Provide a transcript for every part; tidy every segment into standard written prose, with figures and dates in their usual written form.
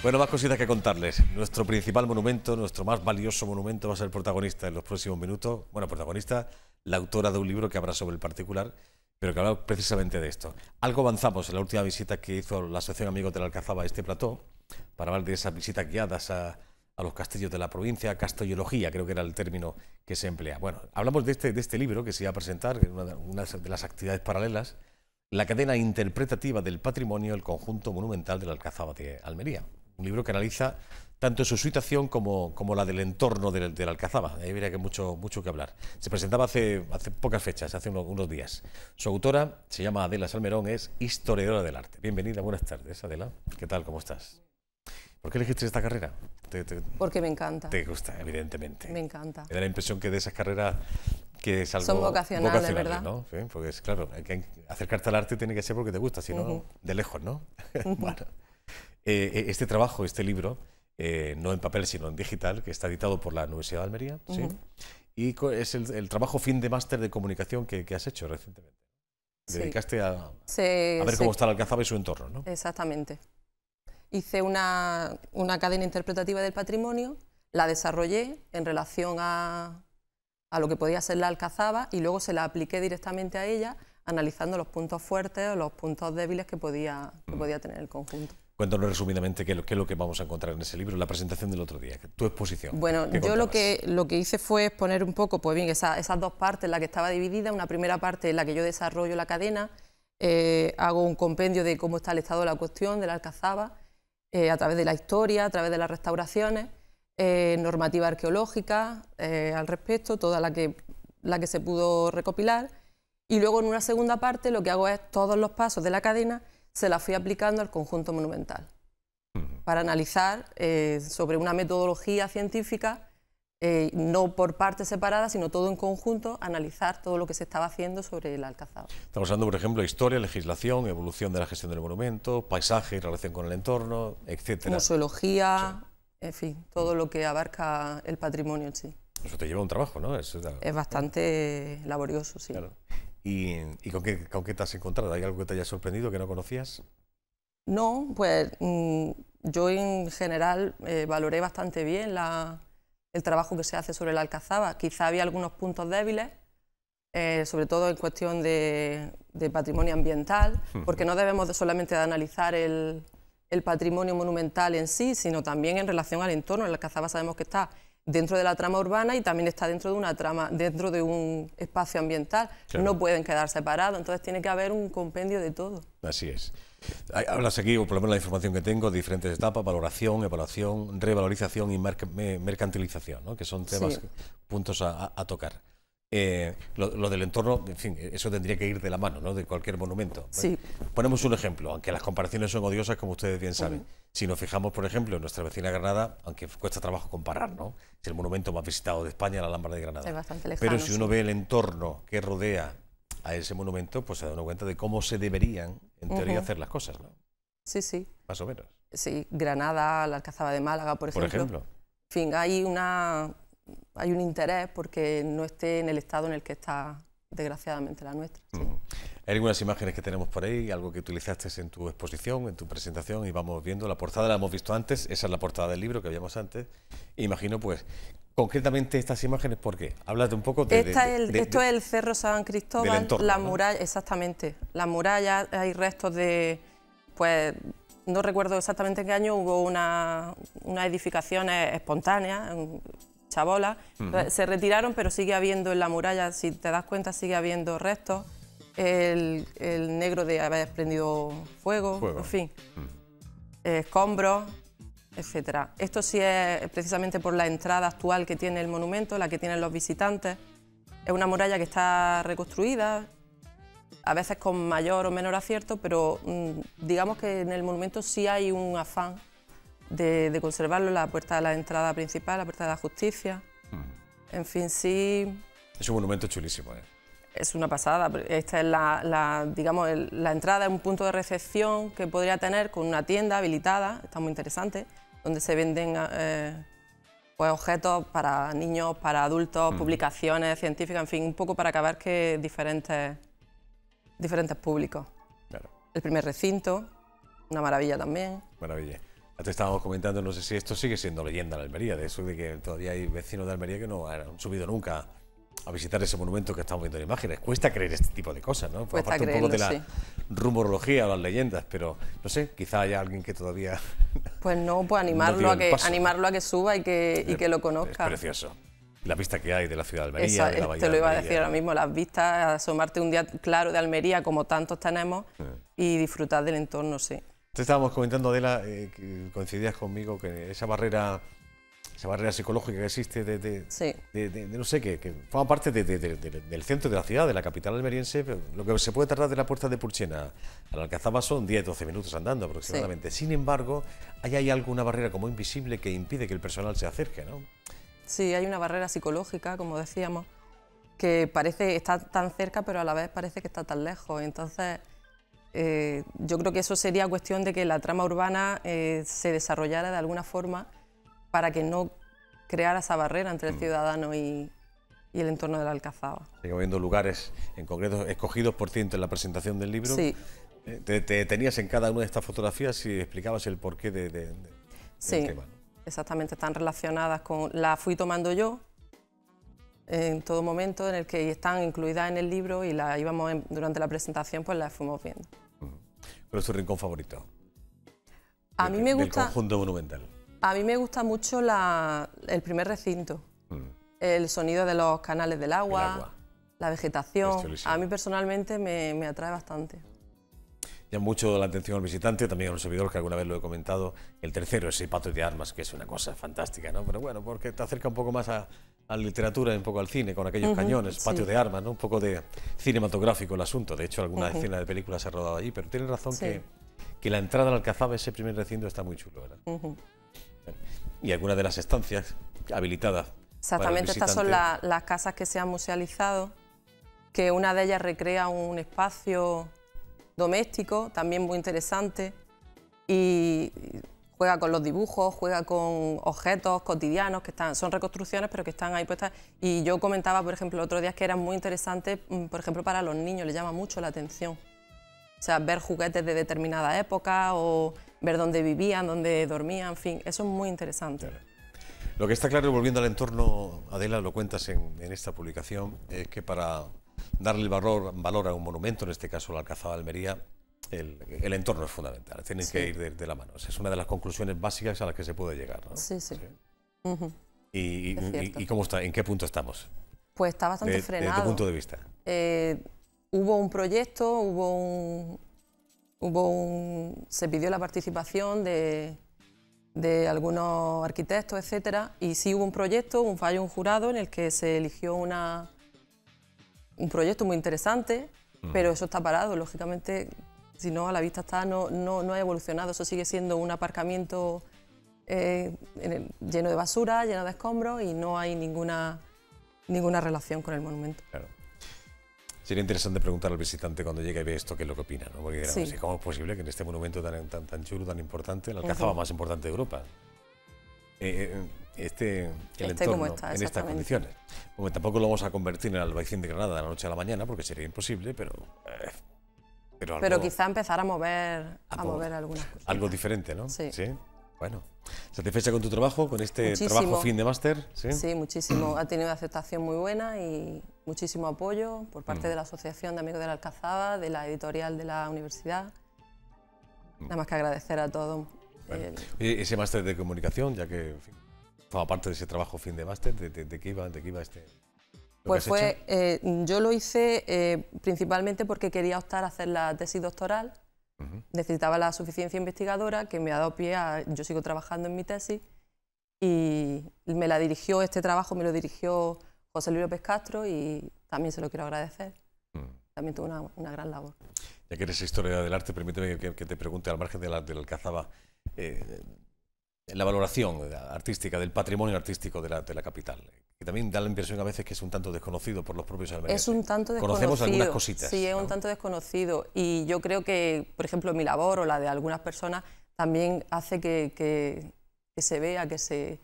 Bueno, más cositas que contarles. Nuestro principal monumento, nuestro más valioso monumento va a ser protagonista en los próximos minutos. Bueno, protagonista, la autora de un libro que habla sobre el particular, pero que habla precisamente de esto. Algo avanzamos en la última visita que hizo la Asociación Amigos de la Alcazaba a este plató, para hablar de esas visitas guiadas a los castillos de la provincia, castellología, creo que era el término que se emplea. Bueno, hablamos de este libro que se iba a presentar, una de las actividades paralelas, la cadena interpretativa del patrimonio, el conjunto monumental de la Alcazaba de Almería. Un libro que analiza tanto su situación como la del entorno de la Alcazaba. Ahí habría que mucho que hablar. Se presentaba hace pocas fechas, hace unos días. Su autora se llama Adela Salmerón, es historiadora del arte. Bienvenida, buenas tardes, Adela. ¿Qué tal, cómo estás? ¿Por qué elegiste esta carrera? Porque me encanta. Te gusta, evidentemente. Me encanta. Me da la impresión que de esas carreras que es algo son vocacionales, ¿verdad? ¿no? Sí, porque es claro, hay que acercarte al arte tiene que ser porque te gusta, si no, de lejos, ¿no? Bueno, este trabajo, este libro, no en papel sino en digital, que está editado por la Universidad de Almería, ¿sí? Y es el trabajo fin de máster de comunicación que has hecho recientemente. Sí. Dedicaste a ver cómo está la Alcazaba y su entorno, ¿no? Exactamente. Hice una cadena interpretativa del patrimonio, la desarrollé en relación a lo que podía ser la Alcazaba y luego se la apliqué directamente a ella, analizando los puntos fuertes o los puntos débiles que podía tener el conjunto. Cuéntanos resumidamente qué es lo que vamos a encontrar en ese libro, la presentación del otro día, tu exposición. Bueno, yo lo que hice fue exponer un poco, pues bien, esas dos partes en las que estaba dividida. Una primera parte en la que yo desarrollo la cadena, hago un compendio de cómo está el estado de la cuestión de la Alcazaba, a través de la historia, a través de las restauraciones, normativa arqueológica al respecto, toda la que se pudo recopilar. Y luego en una segunda parte lo que hago es todos los pasos de la cadena se la fui aplicando al conjunto monumental para analizar sobre una metodología científica, no por partes separadas, sino todo en conjunto, analizar todo lo que se estaba haciendo sobre la Alcazaba. Estamos hablando, por ejemplo, de historia, legislación, evolución de la gestión del monumento, paisaje y relación con el entorno, etcétera. Museología, sí. En fin, todo lo que abarca el patrimonio en sí. Eso te lleva un trabajo, ¿no? Es bastante laborioso, sí. Claro. ¿Y con qué te has encontrado? ¿Hay algo que te haya sorprendido, que no conocías? No, pues yo en general valoré bastante bien el trabajo que se hace sobre la Alcazaba. Quizá había algunos puntos débiles, sobre todo en cuestión de patrimonio ambiental, porque no debemos solamente de analizar el patrimonio monumental en sí, sino también en relación al entorno. La Alcazaba sabemos que está dentro de la trama urbana y también está dentro de un espacio ambiental. Claro. No pueden quedar separados, entonces tiene que haber un compendio de todo. Así es. Hablas aquí, o por lo menos la información que tengo, de diferentes etapas: valoración, evaluación, revalorización y mercantilización, ¿no? Que son temas, puntos a tocar. Lo del entorno, en fin, eso tendría que ir de la mano, ¿no? De cualquier monumento. Sí. Ponemos un ejemplo, aunque las comparaciones son odiosas, como ustedes bien saben. Si nos fijamos, por ejemplo, en nuestra vecina Granada, aunque cuesta trabajo comparar, ¿no? Es el monumento más visitado de España, la Alhambra de Granada. Es bastante lejano. Pero si uno ve el entorno que rodea a ese monumento, pues se da cuenta de cómo se deberían, en teoría, hacer las cosas, ¿no? Sí, sí. Más o menos. Sí, Granada, la Alcazaba de Málaga, por ejemplo. Por ejemplo. En fin, hay un interés porque no esté en el estado en el que está, desgraciadamente, la nuestra. Sí. Hay algunas imágenes que tenemos por ahí, algo que utilizaste en tu exposición, en tu presentación, y vamos viendo. La portada la hemos visto antes, esa es la portada del libro que habíamos antes. Imagino, pues, concretamente estas imágenes, ¿por qué? Háblate un poco de... Esto es el Cerro San Cristóbal, entorno, la ¿no? muralla, exactamente. La muralla, hay restos de... pues no recuerdo exactamente en qué año hubo unas edificaciones espontáneas, chabolas, se retiraron, pero sigue habiendo en la muralla, si te das cuenta, sigue habiendo restos, el negro de haber prendido fuego. En fin, escombros, etcétera. Esto sí es precisamente por la entrada actual que tiene el monumento, la que tienen los visitantes. Es una muralla que está reconstruida, a veces con mayor o menor acierto, pero digamos que en el monumento sí hay un afán de conservarlo, la puerta de la entrada principal, la puerta de la Justicia. En fin, sí... Es un monumento chulísimo, ¿eh? Es una pasada. Esta es digamos, la entrada, es un punto de recepción que podría tener con una tienda habilitada, está muy interesante, donde se venden pues, objetos para niños, para adultos, publicaciones científicas, en fin, un poco para que abarque diferentes públicos. Claro. El primer recinto, una maravilla también. Maravilla. Te estábamos comentando, no sé si esto sigue siendo leyenda en Almería, de eso de que todavía hay vecinos de Almería que no han subido nunca a visitar ese monumento que estamos viendo en imágenes. Cuesta creer este tipo de cosas, ¿no? Por aparte un poco de la rumorología o las leyendas, pero no sé, quizá haya alguien que todavía... Pues no, pues animarlo, animarlo a que suba y que lo conozca. Es precioso. La vista que hay de la ciudad de Almería, de la bahía te lo iba de a decir ahora mismo, las vistas, asomarte un día claro de Almería, como tantos tenemos, y disfrutar del entorno, sí. Te estábamos comentando, Adela, que coincidías conmigo, que esa barrera psicológica que existe no sé, que forma parte del centro de la ciudad, de la capital almeriense, pero lo que se puede tardar de la Puerta de Purchena a la Alcazaba son 10-12 minutos andando aproximadamente. Sí. Sin embargo, hay alguna barrera como invisible que impide que el personal se acerque, ¿no? Sí, hay una barrera psicológica, como decíamos, que parece estar tan cerca, pero a la vez parece que está tan lejos. Entonces, yo creo que eso sería cuestión de que la trama urbana se desarrollara de alguna forma para que no creara esa barrera entre el ciudadano y el entorno de la Alcazaba. Sigue habiendo lugares en concreto escogidos por ti en la presentación del libro. Sí. Te detenías en cada una de estas fotografías y explicabas el porqué sí, del tema, ¿no? Exactamente, están relacionadas con... Las fui tomando yo en todo momento, en el que están incluidas en el libro y las íbamos durante la presentación, pues las fuimos viendo. ¿Cuál es tu rincón favorito? A mí me gusta... Del conjunto monumental. A mí me gusta mucho el primer recinto, el sonido de los canales del agua, la vegetación. A mí personalmente me atrae bastante. Llama mucho la atención al visitante, también a un servidor que alguna vez lo he comentado, el tercero, ese patio de armas, que es una cosa fantástica, ¿no? Pero bueno, porque te acerca un poco más a la literatura y un poco al cine, con aquellos cañones, patio de armas, ¿no? Un poco de cinematográfico el asunto. De hecho, alguna escena de película se ha rodado allí, pero tienes razón que la entrada al Alcazaba, ese primer recinto, está muy chulo, ¿verdad? Y algunas de las estancias habilitadas. Exactamente, estas son las casas que se han musealizado, que una de ellas recrea un espacio doméstico, también muy interesante, y juega con los dibujos, juega con objetos cotidianos que son reconstrucciones, pero que están ahí puestas. Y yo comentaba, por ejemplo, el otro día que eran muy interesantes, por ejemplo, para los niños, les llama mucho la atención. O sea, ver juguetes de determinada época o ver dónde vivían, dónde dormían, en fin, eso es muy interesante. Claro. Lo que está claro, volviendo al entorno, Adela, lo cuentas en esta publicación, que para darle valor a un monumento, en este caso la Alcazaba de Almería, el entorno es fundamental, tienen que ir de la mano. Es una de las conclusiones básicas a las que se puede llegar, ¿no? Sí, sí. ¿Y cómo está? ¿En qué punto estamos? Pues está bastante frenado. ¿Desde tu punto de vista? Hubo un proyecto, se pidió la participación de algunos arquitectos, etcétera, y sí hubo un proyecto, un fallo, un jurado en el que se eligió un proyecto muy interesante, pero eso está parado, lógicamente, si no a la vista está, no ha evolucionado, eso sigue siendo un aparcamiento lleno de basura, lleno de escombros y no hay ninguna relación con el monumento. Claro. Sería interesante preguntar al visitante cuando llegue y ve esto qué es lo que opina, ¿no? Porque dirán, sí, ¿cómo es posible que en este monumento tan chulo, tan importante, la Alcazaba más importante de Europa, el entorno como está, en estas condiciones? Bueno, tampoco lo vamos a convertir en el Albaicín de Granada de la noche a la mañana, porque sería imposible, pero quizá empezar a mover algunas cosas. Algo diferente, ¿no? Sí. ¿Sí? Bueno, ¿satisfecha con tu trabajo, con este trabajo fin de máster? Sí, sí, muchísimo. Ha tenido aceptación muy buena y muchísimo apoyo por parte de la Asociación de Amigos de la Alcazaba, de la editorial de la universidad. Nada más que agradecer a todos. Bueno, ese máster de comunicación, ya que en fin, forma parte de ese trabajo fin de máster, ¿de qué iba este? Pues yo lo hice principalmente porque quería optar a hacer la tesis doctoral. Necesitaba la suficiencia investigadora que me ha dado pie a... Yo sigo trabajando en mi tesis y este trabajo me lo dirigió José Luis López Castro y también se lo quiero agradecer. También tuvo una gran labor. Ya que eres historiadora del arte, permíteme que te pregunte al margen de la Alcazaba, la valoración artística del patrimonio artístico de la capital, que también da la impresión a veces que es un tanto desconocido por los propios almerienses. Es un tanto desconocido. Conocemos algunas cositas. Sí, es un tanto desconocido y yo creo que, por ejemplo, mi labor o la de algunas personas también hace que se vea, que se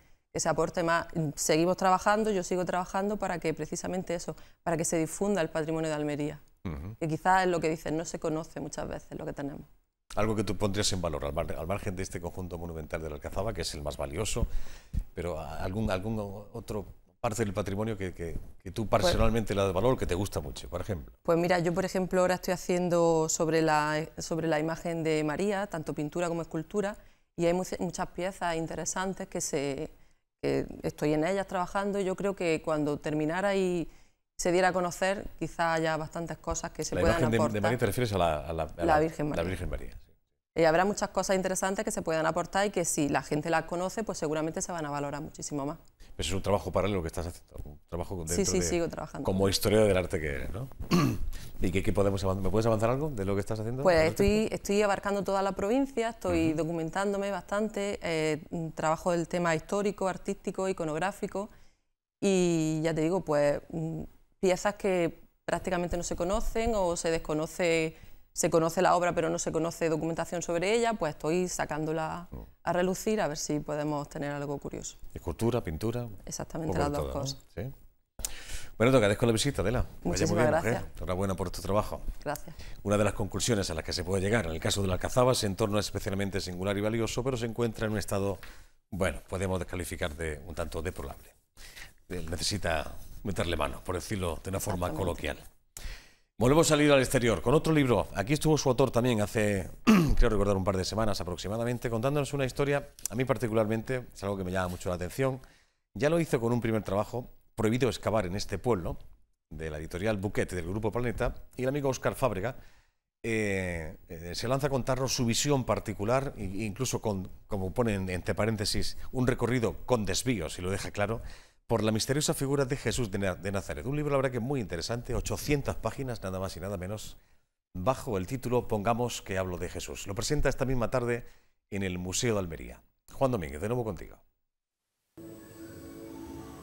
aporte más. Seguimos trabajando, yo sigo trabajando para que precisamente eso, para que se difunda el patrimonio de Almería, que quizás es lo que dicen, no se conoce muchas veces lo que tenemos. Algo que tú pondrías en valor, al margen de este conjunto monumental de la Alcazaba, que es el más valioso, pero algún otro parte del patrimonio que tú personalmente le das valor, que te gusta mucho, por ejemplo. Pues mira, yo por ejemplo ahora estoy haciendo sobre la imagen de María, tanto pintura como escultura, y hay muchas piezas interesantes que estoy en ellas trabajando, y yo creo que cuando terminara y se diera a conocer, quizá haya bastantes cosas que se puedan aportar. La imagen de María te refieres a la Virgen María. La Virgen María, sí. Habrá muchas cosas interesantes que se puedan aportar y que si la gente las conoce, pues seguramente se van a valorar muchísimo más. Eso es un trabajo paralelo que estás haciendo, un trabajo dentro sí, sigo trabajando. Como historiador del arte que eres, ¿no? ¿Y qué podemos avanzar? ¿Me puedes avanzar algo de lo que estás haciendo? Pues estoy abarcando toda la provincia, estoy documentándome bastante, trabajo el tema histórico, artístico, iconográfico, y ya te digo, pues piezas que prácticamente no se conocen o se desconoce. Se conoce la obra pero no se conoce documentación sobre ella, pues estoy sacándola a relucir a ver si podemos tener algo curioso. Escultura, pintura. Exactamente, las dos cosas. ¿No? ¿Sí? Bueno, te agradezco la visita, Adela. Muchísimas gracias. Enhorabuena por tu trabajo. Gracias. Una de las conclusiones a las que se puede llegar en el caso de la Alcazaba, ese entorno es especialmente singular y valioso, pero se encuentra en un estado, bueno, podemos descalificar de un tanto deplorable. Necesita meterle mano, por decirlo de una forma coloquial. Volvemos a salir al exterior con otro libro. Aquí estuvo su autor también hace, creo recordar, un par de semanas aproximadamente, contándonos una historia, a mí particularmente, es algo que me llama mucho la atención. Ya lo hizo con un primer trabajo, Prohibido excavar en este pueblo, de la editorial Buquet del Grupo Planeta, y el amigo Óscar Fábrega se lanza a contarnos su visión particular, incluso con, como pone entre paréntesis, un recorrido con desvíos, y lo deja claro, por la misteriosa figura de Jesús de Nazaret. Un libro, la verdad, que muy interesante, 800 páginas, nada más y nada menos, bajo el título Pongamos que hablo de Jesús. Lo presenta esta misma tarde en el Museo de Almería. Juan Domínguez, de nuevo contigo.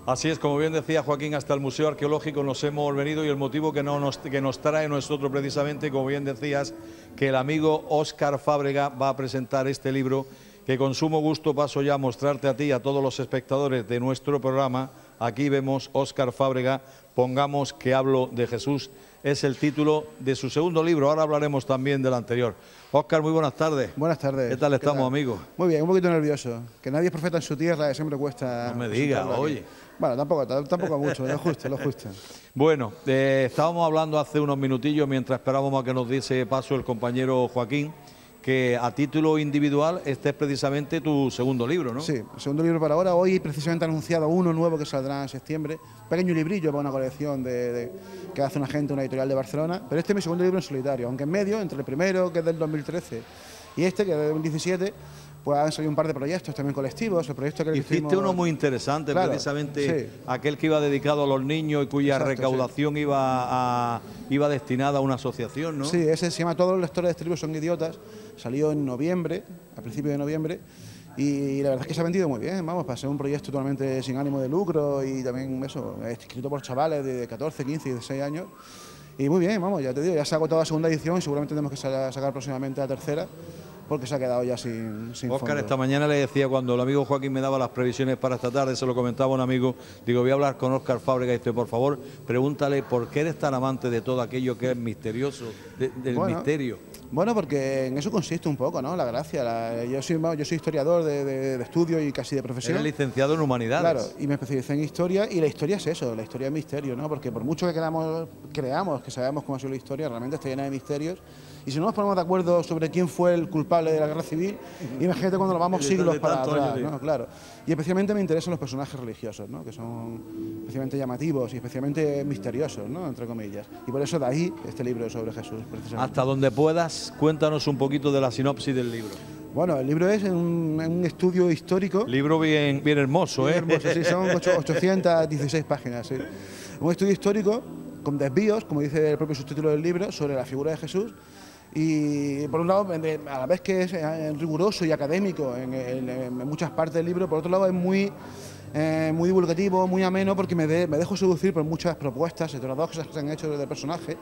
Así es, como bien decía Joaquín, hasta el Museo Arqueológico nos hemos venido, y el motivo que nos trae nosotros precisamente, como bien decías, que el amigo Óscar Fábrega va a presentar este libro, que con sumo gusto paso ya a mostrarte a ti y a todos los espectadores de nuestro programa. Aquí vemos Óscar Fábrega, Pongamos que hablo de Jesús, es el título de su segundo libro. Ahora hablaremos también del anterior. Óscar, muy buenas tardes. Buenas tardes. ¿Qué tal estamos, amigo? Muy bien, un poquito nervioso. Que nadie es profeta en su tierra, siempre cuesta. No me digas, oye. Bueno, tampoco mucho, lo justo. Bueno, estábamos hablando hace unos minutillos, mientras esperábamos a que nos diese paso el compañero Joaquín, que a título individual este es precisamente tu segundo libro, ¿no? Sí, el segundo libro para ahora. Hoy precisamente ha anunciado uno nuevo que saldrá en septiembre. Un pequeño librillo para una colección que hace una gente, una editorial de Barcelona. Pero este es mi segundo libro en solitario, aunque en medio, entre el primero, que es del 2013, y este, que es del 2017, pues han salido un par de proyectos también colectivos. El proyecto que hiciste uno muy interesante, claro, precisamente sí. Aquel que iba dedicado a los niños y cuya recaudación sí. iba destinada a una asociación, ¿no? Sí, ese se llama Todos los lectores de este libro son idiotas. Salió en noviembre, a principios de noviembre, y la verdad es que se ha vendido muy bien, vamos, para ser un proyecto totalmente sin ánimo de lucro, y también eso, escrito por chavales de 14, 15 y 16 años. Y muy bien, vamos, ya te digo, ya se ha agotado la segunda edición y seguramente tenemos que sacar próximamente la tercera, porque se ha quedado ya sin Óscar, fondo. Esta mañana le decía, cuando el amigo Joaquín me daba las previsiones para esta tarde, se lo comentaba un amigo, digo, voy a hablar con Óscar Fábrega, y dice, por favor, pregúntale por qué eres tan amante de todo aquello que es misterioso, del misterio. Bueno, porque en eso consiste un poco, ¿no? La gracia. Yo soy historiador de estudio y casi de profesión. Eres licenciado en Humanidades. Claro, y me especialicé en Historia, y la Historia es eso, la Historia es misterio, ¿no? Porque por mucho que creamos que sabemos cómo ha sido la historia, realmente está llena de misterios. Y si no nos ponemos de acuerdo sobre quién fue el culpable de la guerra civil, imagínate cuando nos vamos siglos para atrás, ¿no? Claro. Y especialmente me interesan los personajes religiosos, ¿no? Que son especialmente llamativos y especialmente misteriosos, ¿no? Entre comillas. Y por eso de ahí este libro sobre Jesús, precisamente. Hasta donde puedas, cuéntanos un poquito de la sinopsis del libro. Bueno, el libro es un estudio histórico. Libro bien hermoso, ¿eh? Bien hermoso, sí, son 816 páginas, sí. Un estudio histórico con desvíos, como dice el propio subtítulo del libro, sobre la figura de Jesús. Y por un lado, a la vez que es riguroso y académico en muchas partes del libro, por otro lado es muy divulgativo, muy ameno, porque me dejo seducir por muchas propuestas, entre las dos cosas que se han hecho del personaje,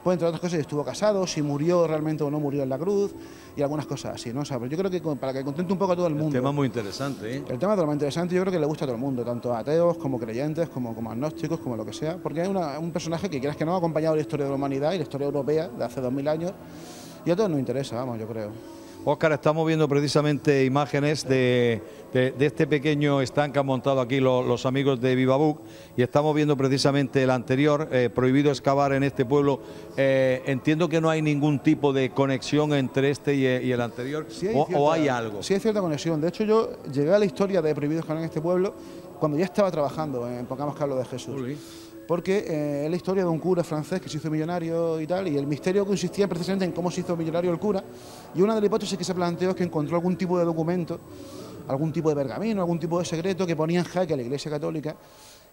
pues entre otras cosas, si estuvo casado, si murió realmente o no murió en la cruz, y algunas cosas así, ¿no? O sea, pero yo creo que para que contente un poco a todo el mundo. El tema muy interesante, ¿eh? El tema es totalmente interesante, yo creo que le gusta a todo el mundo, tanto a ateos como creyentes, como agnósticos, como lo que sea, porque es un personaje que, quieras que no, ha acompañado la historia de la humanidad y la historia europea de hace 2000 años, y a todos nos interesa, vamos, yo creo. Óscar, estamos viendo precisamente imágenes de este pequeño stand que han montado aquí los amigos de Vivabook, y estamos viendo precisamente el anterior, prohibido excavar en este pueblo. Entiendo que no hay ningún tipo de conexión entre este y el anterior, Sí o hay algo. Sí hay cierta conexión. De hecho, yo llegué a la historia de prohibido excavar en este pueblo cuando ya estaba trabajando en Pongamos que hablo de Jesús. Porque es la historia de un cura francés que se hizo millonario y tal, y el misterio consistía precisamente en cómo se hizo millonario el cura, y una de las hipótesis que se planteó es que encontró algún tipo de documento, algún tipo de pergamino, algún tipo de secreto que ponía en jaque a la Iglesia Católica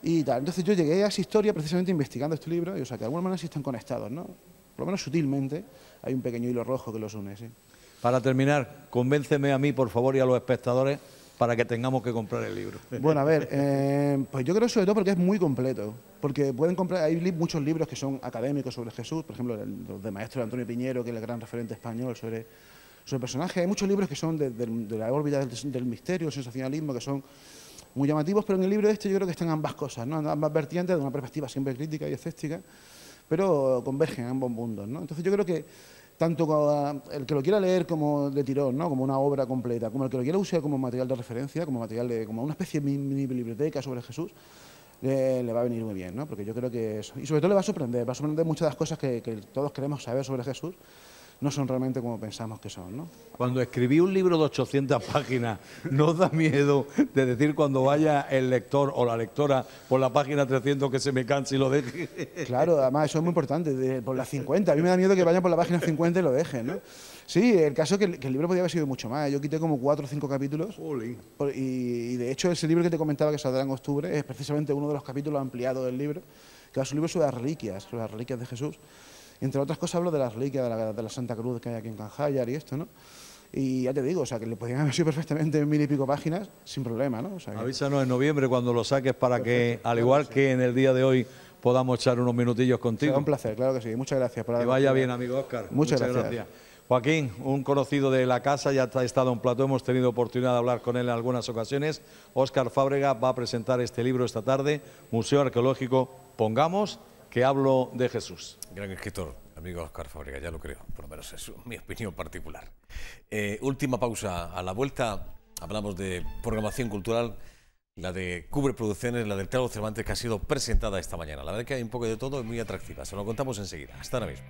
y tal. Entonces yo llegué a esa historia precisamente investigando este libro, y o sea que de alguna manera sí están conectados, ¿no? Por lo menos sutilmente hay un pequeño hilo rojo que los une, sí. Para terminar, convénceme a mí, por favor, y a los espectadores, para que tengamos que comprar el libro. Bueno, a ver, pues yo creo sobre todo porque es muy completo, porque pueden comprar, hay muchos libros que son académicos sobre Jesús, por ejemplo, los de Maestro Antonio Piñero, que es el gran referente español sobre el personaje. Hay muchos libros que son de la órbita del misterio, del sensacionalismo, que son muy llamativos, pero en el libro este yo creo que están ambas cosas, ¿no? Ambas vertientes, de una perspectiva siempre crítica y escéptica, pero convergen en ambos mundos, ¿no? Entonces yo creo que tanto el que lo quiera leer como de tirón, ¿no? Como una obra completa, como el que lo quiera usar como material de referencia, como como una especie de mini biblioteca sobre Jesús, le va a venir muy bien, ¿no? Porque yo creo que eso, y sobre todo le va a sorprender muchas de las cosas que todos queremos saber sobre Jesús, no son realmente como pensamos que son, ¿no? Cuando escribí un libro de 800 páginas, ¿no os da miedo de decir cuando vaya el lector o la lectora por la página 300 que se me canse y lo deje? Claro, además eso es muy importante, por las 50. A mí me da miedo que vayan por la página 50 y lo dejen, ¿no? Sí, el caso es que el libro podría haber sido mucho más. Yo quité como 4 o 5 capítulos. Y de hecho ese libro que te comentaba que saldrá en octubre es precisamente uno de los capítulos ampliados del libro, que es un libro sobre las reliquias de Jesús. Entre otras cosas hablo de las reliquias de la Santa Cruz que hay aquí en Canjallar y esto, ¿no? Y ya te digo, o sea, que le podrían haber sido perfectamente en 1000 y pico páginas sin problema, ¿no? O sea, Avísanos en noviembre cuando lo saques para que, al igual que en el día de hoy, podamos echar unos minutillos contigo. Será un placer, claro que sí. Muchas gracias. Que vaya bien, amigo Óscar. Muchas gracias. Joaquín, un conocido de la casa, ya ha estado en plató, hemos tenido oportunidad de hablar con él en algunas ocasiones. Óscar Fábrega va a presentar este libro esta tarde, Museo Arqueológico Pongamos que hablo de Jesús. Gran escritor, amigo Óscar Fábrega, ya lo creo, por lo menos es mi opinión particular. Última pausa, a la vuelta hablamos de programación cultural, la de Cubre Producciones, la del Teatro Cervantes, que ha sido presentada esta mañana. La verdad es que hay un poco de todo y muy atractiva, se lo contamos enseguida. Hasta ahora mismo.